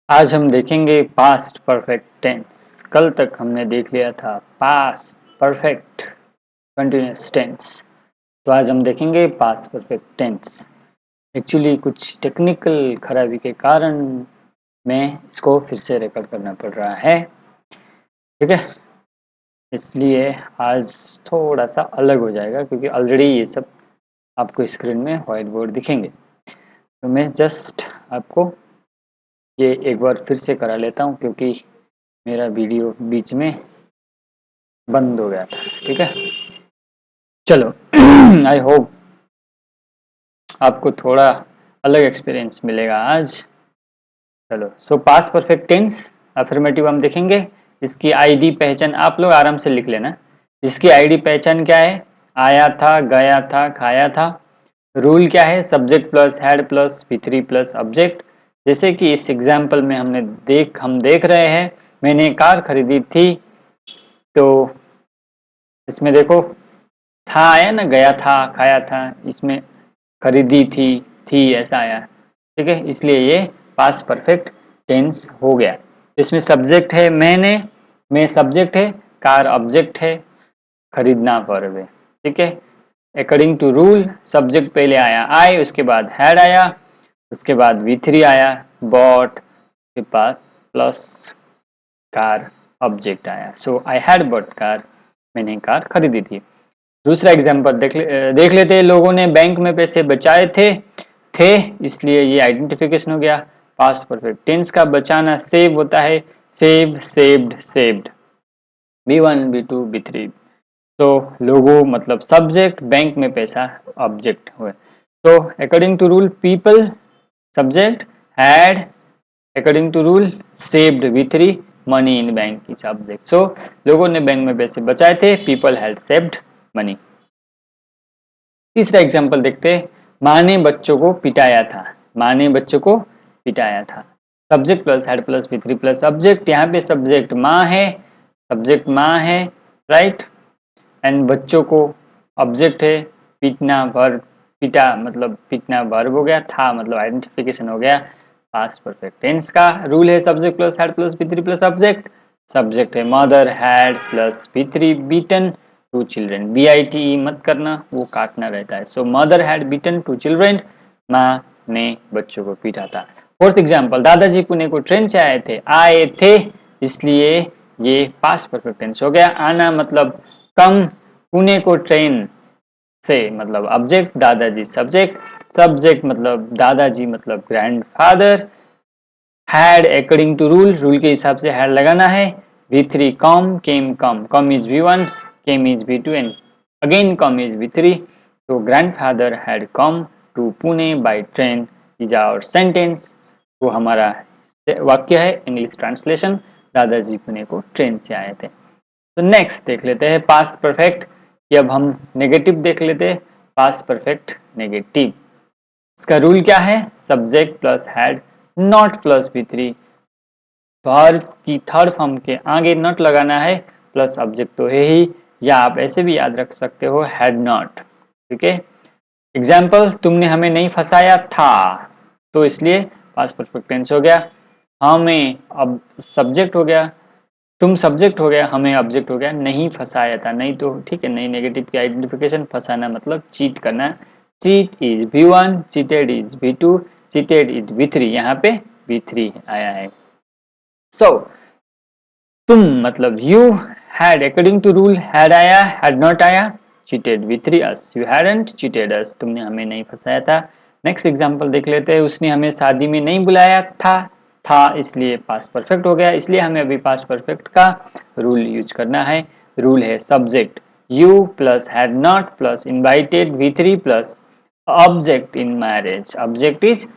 आज हम देखेंगे पास्ट परफेक्ट टेंस। कल तक हमने देख लिया था पास्ट परफेक्ट कंटिन्यूअस टेंस। तो आज हम देखेंगे पास्ट परफेक्ट टेंस। एक्चुअली कुछ टेक्निकल खराबी के कारण मैं इसको फिर से रिकॉर्ड करना पड़ रहा है, ठीक है। इसलिए आज थोड़ा सा अलग हो जाएगा क्योंकि ऑलरेडी ये सब आपको स्क्रीन में व्हाइट बोर्ड दिखेंगे। तो मैं जस्ट आपको ये एक बार फिर से करा लेता हूँ क्योंकि मेरा वीडियो बीच में बंद हो गया था, ठीक है। चलो आई होप आपको थोड़ा अलग एक्सपीरियंस मिलेगा आज। चलो पास्ट परफेक्ट टेंस अफर्मेटिव हम देखेंगे। इसकी आईडी पहचान आप लोग आराम से लिख लेना। इसकी आईडी पहचान क्या है? आया था, गया था, खाया था। रूल क्या है? Subject plus had plus V3 plus object. जैसे कि इस एग्जाम्पल में हम देख रहे हैं, मैंने कार खरीदी थी। तो इसमें देखो था आया ना, गया था, खाया था, इसमें खरीदी थी ऐसा आया, ठीक है। इसलिए ये पास्ट परफेक्ट टेंस हो गया। इसमें सब्जेक्ट है मैं सब्जेक्ट है, कार ऑब्जेक्ट है, खरीदना वर्ब है, ठीक है। अकॉर्डिंग टू रूल सब्जेक्ट पहले आया आई, उसके बाद हैड आया, उसके बाद V3 आया बॉट के पास प्लस कार ऑब्जेक्ट आया। सो आई हैड बॉट कार, मैंने कार खरीदी थी। दूसरा एग्जाम्पल देख लेते हैं। लोगों ने बैंक में पैसे बचाए थे, इसलिए ये आइडेंटिफिकेशन हो गया। पास्ट परफेक्ट टेंस का बचाना सेव होता है, save, saved, saved. B1 B2 B3। तो लोगों मतलब सब्जेक्ट, बैंक में पैसा ऑब्जेक्ट हुए। तो according to rule people subject, had according to rule saved V3, money in bank is object. So लोगों ने बैंक में पैसे बचाए थे, पीपल हैड सेव्ड मनी। तीसरा एग्जाम्पल देखते हैं। माँ ने बच्चों को पिटाया था, माँ ने बच्चों को पिटाया था। Subject plus had plus V3 plus object. यहाँ पे सब्जेक्ट माँ है, सब्जेक्ट माँ है, राइट। एंड बच्चों को ऑब्जेक्ट है, पीटना वर्ब, पिटा मतलब पीटना वर्ब हो गया, था मतलब आइडेंटिफिकेशन हो गया। पास्ट परफेक्ट टेंस का रूल है subject plus had plus V3 plus object. Subject है mother had plus V3 beaten to children. BITE मत करना, वो काटना रहता है। So mother had beaten to children, माँ ने बच्चों को पीटा था। फोर्थ एग्जाम्पल, दादाजी पुणे को ट्रेन से आए थे, इसलिए ये पास्ट परफेक्ट टेंस हो गया। आना मतलब कम, पुणे को ट्रेन से मतलब ऑब्जेक्ट, दादाजी सब्जेक्ट, सब्जेक्ट मतलब दादाजी मतलब grandfather. Had according to rule के हिसाब से हैड लगाना है। V3 come, came come, come is V1, came is V2 and again come is V3। तो grandfather had come to Pune by train is our sentence. वो हमारा वाक्य है, इंग्लिश ट्रांसलेशन। दादाजी पुणे को ट्रेन से आए थे। तो नेक्स्ट देख लेते हैं पास्ट परफेक्ट कि अब हम नेगेटिव देख लेते हैं। पास्ट परफेक्ट नेगेटिव, इसका रूल क्या है? Subject plus had not plus V3। Verb की थर्ड फॉर्म के आगे नॉट लगाना है, प्लस ऑब्जेक्ट तो है ही, या आप ऐसे भी याद रख सकते हो हैड नॉट, ठीक है। एग्जाम्पल, तुमने हमें नहीं फंसाया था, तो इसलिए पास्ट परफेक्ट टेंस हो गया। हमें अब सब्जेक्ट हो गया, तुम सब्जेक्ट हो गया, हमें ऑब्जेक्ट हो गया। नहीं फंसाया था, नहीं तो ठीक है, नहीं नेगेटिव की आइडेंटिफिकेशन, फंसाना मतलब चीट करना। Cheat is V1, cheated is V2, cheated is V3। यहाँ पे V3 आया है। सो तुम मतलब you had according to rule had आया, हैड नॉट आया, cheated V3 us, you hadn't cheated us, तुमने हमें नहीं फंसाया था। नेक्स्ट एग्जांपल देख लेते हैं। उसने हमें शादी में नहीं बुलाया था इसलिए पास्ट परफेक्ट हो गया। इसलिए हमें अभी पास्ट परफेक्ट का रूल यूज करना है। रूल है subject you plus had not plus invited V3 plus object in marriage, object is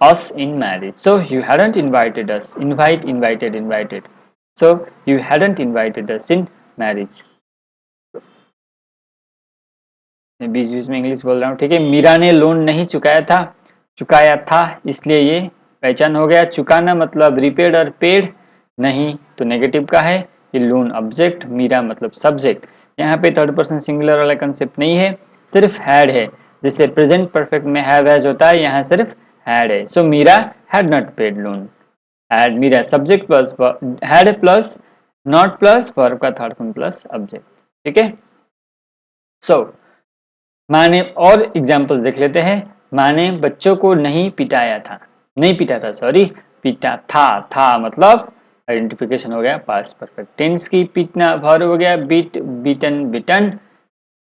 us in marriage. So you hadn't invited us, invite, invited, invited. So you hadn't invited us in marriage. मैं बीच बीच में English बोल रहा हूँ, ठीक है। मीरा ने loan नहीं चुकाया था, इसलिए ये पहचान हो गया। चुकाना मतलब रिपेड और पेड, नहीं तो नेगेटिव का है। ये लोन ऑब्जेक्ट, मीरा मतलब सब्जेक्ट। यहाँ पे थर्ड पर्सन सिंगुलर वाला कंसेप्ट नहीं है, सिर्फ हैड है। जैसे प्रेजेंट परफेक्ट में हैव हैज होता है, यहाँ सिर्फ हैड है। So Meera had not paid loan, had Meera subject plus had plus not plus verb का थर्ड फॉर्म प्लस ऑब्जेक्ट। ठीक है, सो माँ और एग्जाम्पल्स देख लेते हैं। माँ ने बच्चों को नहीं पिटाया था, नहीं पीटा था, सॉरी, पीटा था मतलब आइडेंटिफिकेशन हो गया पास्ट परफेक्ट टेंस की, पीटना वर्ब हो गया, बीट बीटन बिटन।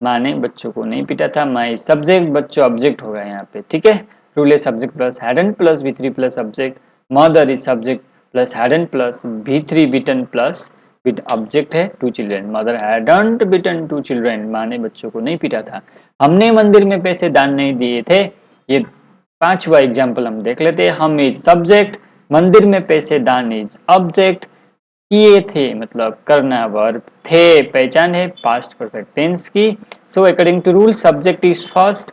माँ ने बच्चों को नहीं पीटा था, माई सब्जेक्ट, बच्चों ऑब्जेक्ट होगा यहाँ पे। ठीक है, rule A subject plus hadn't plus V3 plus object, mother is subject plus hadn't plus V3 beaten plus with object है to children, mother hadn't beaten to children, माँ ने बच्चों को नहीं पीटा था। हमने मंदिर में पैसे दान नहीं दिए थे, ये पांचवा एग्जाम्पल हम देख लेते हैं। हम इज सब्जेक्ट, मंदिर में पैसे दान इज ऑब्जेक्ट, किए थे मतलब करना वर्ब, थे पहचान है पास्ट परफेक्ट टेंस की। So according to rule subject is first,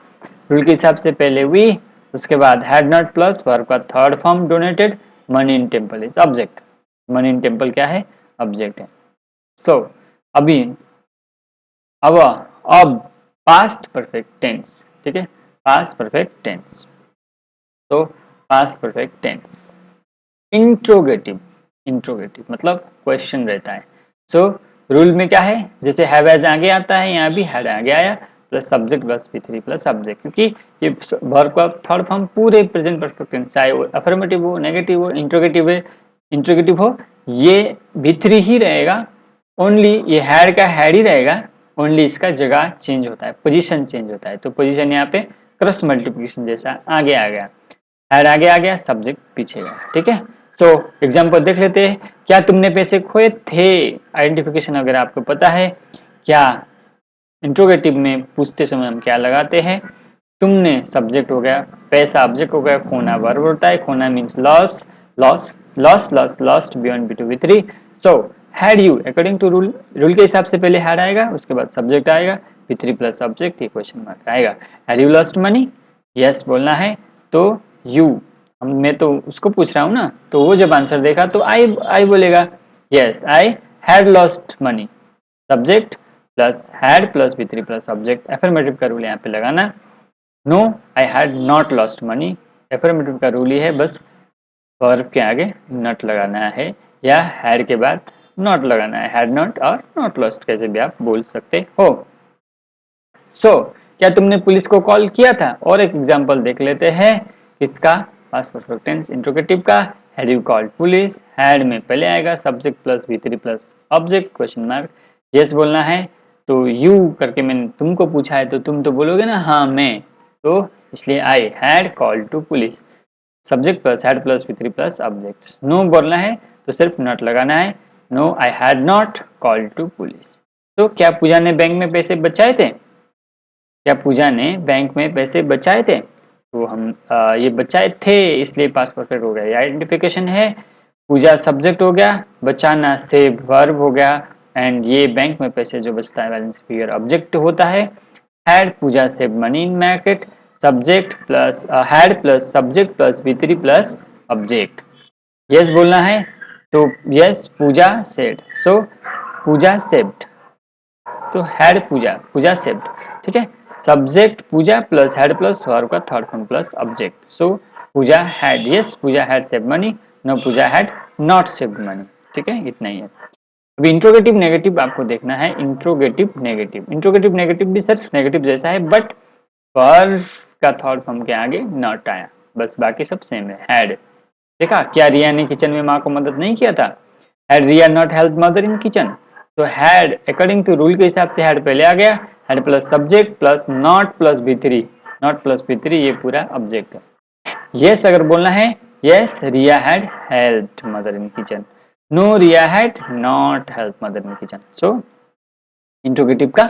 rule के हिसाब से पहले वी, उसके बाद हैड नॉट प्लस वर्ब का third form donated, money in temple is object, money in temple क्या है, ऑब्जेक्ट है। सो अभी अब पास्ट परफेक्ट टेंस, ठीक है, पास्ट परफेक्ट टेंस, तो past perfect tense interrogative, interrogative मतलब क्वेश्चन रहता है। सो रूल में क्या है, जैसे हैव एज आगे आता है, यहाँ भी हैड आगे आया plus subject plus V3 plus subject, क्योंकि ये वर्ब का थर्ड फॉर्म पूरे प्रेजेंट परफेक्ट टेंस, चाहे वो अफर्मेटिव हो, नेगेटिव हो, इंट्रोगेटिव है, इंट्रोगेटिव हो, ये V3 ही रहेगा। ओनली ये हैड का हैड ही रहेगा, ओनली इसका जगह चेंज होता है, पोजीशन चेंज होता है। तो पोजीशन यहाँ पे क्रॉस मल्टीप्लिकेशन जैसा आगे आ गया, हैड आगे आ गया, सब्जेक्ट पीछे गया। ठीक है, सो एग्जाम्पल देख लेते हैं। क्या तुमने पैसे खोए थे, आइडेंटिफिकेशन अगर आपको पता है, क्या इंट्रोगेटिव में पूछते समय हम क्या लगाते हैं, तुमने सब्जेक्ट हो गया, पैसा ऑब्जेक्ट हो गया, खोना वर्ब होता है, खोना means loss, loss loss loss lost beyond B2 V3। So had you according to rule, rule के हिसाब से पहले हैड आएगा, उसके बाद सब्जेक्ट आएगा, V3 प्लस सब्जेक्ट, ये क्वेश्चन मार्क आएगा। Had you lost money, yes बोलना है, तो यू, मैं तो उसको पूछ रहा हूँ ना, तो वो जब आंसर देखा तो आई बोलेगा, yes I had lost money, subject plus had plus V3 plus subject, affirmative का रूल यहाँ पे लगाना। No I had not lost money, affirmative का रूल ही है, बस वर्ब के आगे नॉट लगाना है या हैड के बाद नॉट लगाना है, हैड नॉट और नॉट लॉस्ट कैसे भी आप बोल सकते हो। सो क्या तुमने पुलिस को कॉल किया था, और एक एग्जांपल देख लेते हैं किसका, पास्ट परफेक्ट टेंस इंट्रोगेटिव का। Had you called police, had में पहले आएगा subject plus V3 plus object question mark, yes बोलना है, तो यू करके मैंने तुमको पूछा है तो तुम तो बोलोगे ना हाँ मैं, तो इसलिए I had called to police, subject plus had plus V3 plus object. No बोलना है तो सिर्फ नॉट लगाना है, no I had not called to police. तो क्या पूजा ने बैंक में पैसे बचाए थे, क्या पूजा ने बैंक में पैसे बचाए थे, तो हम ये बचाए थे इसलिए पास्ट परफेक्ट हो गया, ये आइडेंटिफिकेशन है। पूजा सब्जेक्ट हो गया, बचाना सेव वर्ब हो गया, एंड ये बैंक में पैसे जो बचता है बैलेंस फिगर ऑब्जेक्ट होता है। Had Pooja save money in market, subject plus had plus subject plus V3 plus object, yes बोलना है, तो yes Pooja said, so Pooja saved, तो हैड पूजा, पूजा सेव्ड। ठीक है, subject Pooja plus had plus verb का third form plus object, so Pooja had, yes Pooja had save money, no Pooja had not saved money. ठीक है, इतना ही है। अभी इंट्रोगेटिव नेगेटिव आपको देखना है, इंट्रोगेटिव नेगेटिव, इंट्रोगेटिव नेगेटिव भी सिर्फ नेगेटिव जैसा है, बट वर्ब का थर्ड फॉर्म के आगे नॉट आया, बस बाकी सब सेम है। हैड देखा, क्या रिया ने किचन में माँ को मदद नहीं किया था, had Riya not help mother in kitchen, तो हैड अकॉर्डिंग टू रूल के हिसाब से हैड पहले आ गया, had plus subject plus not plus V3, not plus V3 ये पूरा ऑब्जेक्ट है। यस अगर बोलना है, yes Riya had helped mother in kitchen, no Riya had not help mother in kitchen. So interrogative का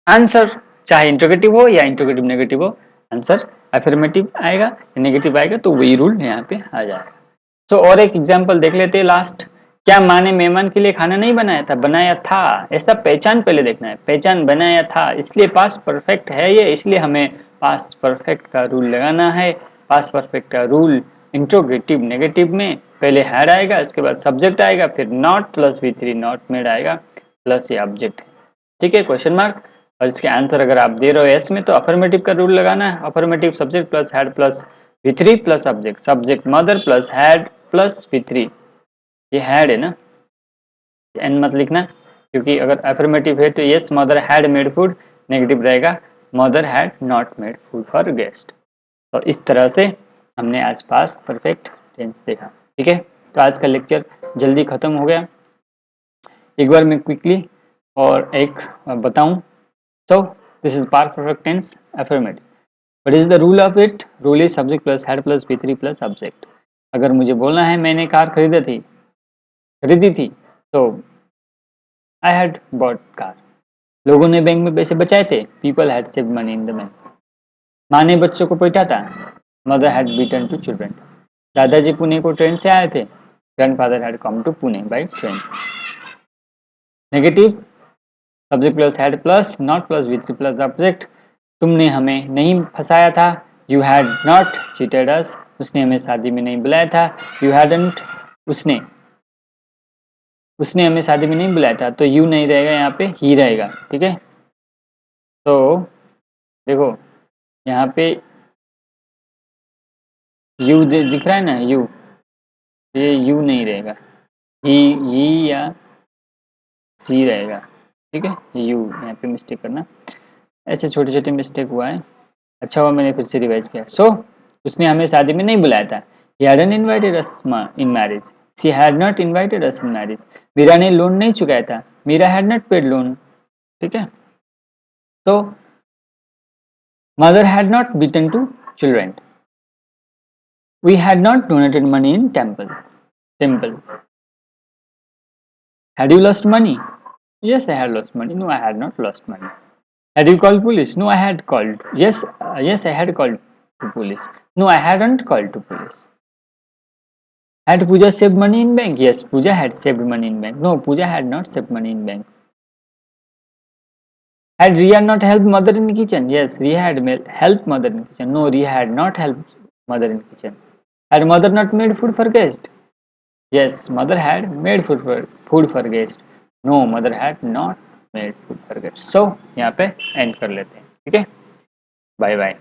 आंसर चाहे इंट्रोगेटिव हो या इंट्रोगेटिव नेगेटिव हो, आंसर अफर्मेटिव आएगा या नेगेटिव आएगा, तो वही रूल यहाँ पे आ जाएगा। तो और एक एग्जांपल देख लेते हैं लास्ट। क्या माँ ने मेहमान के लिए खाना नहीं बनाया था, बनाया था, ऐसा पहचान पहले देखना है, पहचान बनाया था, इसलिए पास्ट परफेक्ट है ये, इसलिए हमें पास्ट परफेक्ट का रूल लगाना है। पास्ट परफेक्ट का रूल इंट्रोगेटिव नेगेटिव में पहले हैड आएगा, इसके बाद सब्जेक्ट आएगा, फिर not plus V3 not made आएगा, प्लस ये ऑब्जेक्ट है। ठीक है, क्वेश्चन मार्क। और इसके आंसर अगर आप दे रहे हो एस में, तो अफर्मेटिव का रूल लगाना है, affirmative subject plus had plus V3 plus object, subject mother plus had plus V3, ये हैड है ना, एन मत लिखना, क्योंकि अगर अफर्मेटिव है तो yes mother had made food, negative रहेगा mother had not made food for guest. तो इस तरह से हमने आज पास्ट परफेक्ट टेंस देखा। ठीक है, तो आज का लेक्चर जल्दी खत्म हो गया। एक बार मैं क्विकली और एक बताऊं, तो this is past perfect tense affirmative. What is the rule of it? Rule is subject plus had plus V3 plus object. अगर मुझे बोलना है मैंने कार खरीदी थी, तो आई हैड बॉट कार। लोगों ने बैंक में पैसे बचाए थे, people had saved money in the bank. माँ ने बच्चों को पीटा था, mother had beaten to children. दादाजी पुणे को ट्रेन से आए थे, grandfather had come to Pune by train. Negative, subject plus had plus not plus V3 plus object. तुमने हमें नहीं फंसाया था, you had not cheated us. उसने हमें शादी में नहीं बुलाया था, यू हैडंट। उसने हमें शादी में नहीं बुलाया था, तो यू नहीं रहेगा, यहाँ पे ही रहेगा। ठीक है, तो देखो यहाँ पे यू दिख रहा है ना, यू, ये यू नहीं रहेगा, ही या सी रहेगा। ठीक है, यू यहाँ पे मिस्टेक करना, ऐसे छोटे छोटे मिस्टेक हुआ है। अच्छा हुआ मैंने फिर से रिवाइज किया। सो उसने हमें शादी में नहीं बुलाया था, he hadn't invited us in marriage, she had not invited us in marriage। Meera ने लोन नहीं चुकाया था, Meera had not paid loan। ठीक है, तो mother had not beaten to children, we had not donated money in temple। Had you lost money? Yes, I had lost money, no I had not lost money। Had you called police? No I had called, yes I had called to police, no I hadn't called to police। Had Pooja saved money in bank? Yes, Pooja had saved money in bank, no Pooja had not saved money in bank। Had Riya not helped mother in the kitchen? Yes, Riya had helped mother in the kitchen, no Riya had not helped mother in the kitchen। Had mother not made food for guest? Yes, mother had made food for guest, no mother had not made food for guest। So यहाँ पे end कर लेते हैं। ठीक है, bye bye.